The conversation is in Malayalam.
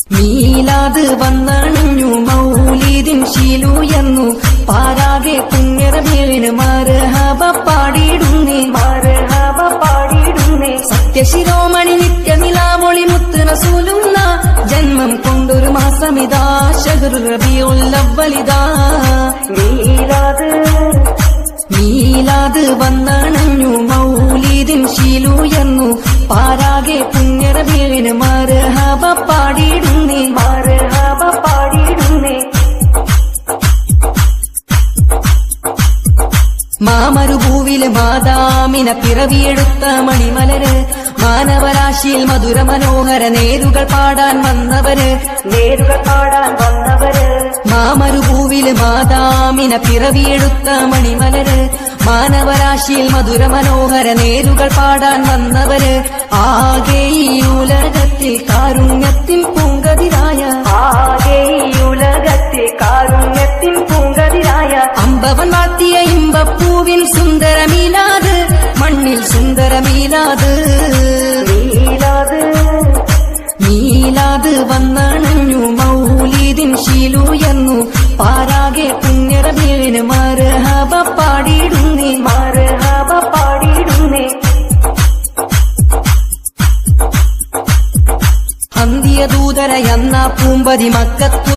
മീലാദ് വന്നണഞ്ഞു മൗലീദിൻ ശീലുയർന്നു പാരാകെ പുണ്യറബീഇന് മർഹബ പാടിയിടുന്നേ മർഹബ പാടിയിടുന്നേ സത്യശിരോമണി നിത്യനിലാമൊളി മുത്ത് റസൂലുന്ന ജന്മം കൊണ്ടൊരു മാസമിതാ ശഹ്റുർ റബീഉൽ അവ്വലിദാ മീലാദ് വന്നണഞ്ഞു മൗലീദിൻ ശീലുയർന്നു പാരാകെ പുണ്യറബീഇന് മർഹബ പാടിയിടുന്നേ മർഹബ പാടിയിടുന്നേ മാമരുഭൂവില് മാതാമിന പിറവിയെടുത്ത മണിമലര് മാനവരാശിയിൽ മധുര മനോഹര നേരുകൾ പാടാൻ വന്നവര് മാമരുഭൂവില് മാതാമിന പിറവിയെടുത്ത മണിമലര് മാനവരാശിയിൽ മധുര മനോഹര നേരുകൾ പാടാൻ വന്നവര് ആകെ ഈ ഉലകത്തിൽ കാരുണ്യത്തിൻ പൂങ്കതിരായ അമ്പവൻ വാഴ്ത്തിയ ഇമ്പപ്പൂവിൻ സുന്ദരമീലാത് മണ്ണിൽ സുന്ദരമീലാത് മീലാദ് വന്നണഞ്ഞു മൗലീദിൻ ശീലുയർന്നു പാരാകെ പുണ്യറബീഇന് മർഹബ പാടിയിടുന്നേ മർഹബ പാടിയിടുന്നേ അന്ത്യ ദൂതരയെന്ന പൂമ്പതി മക്കത്തു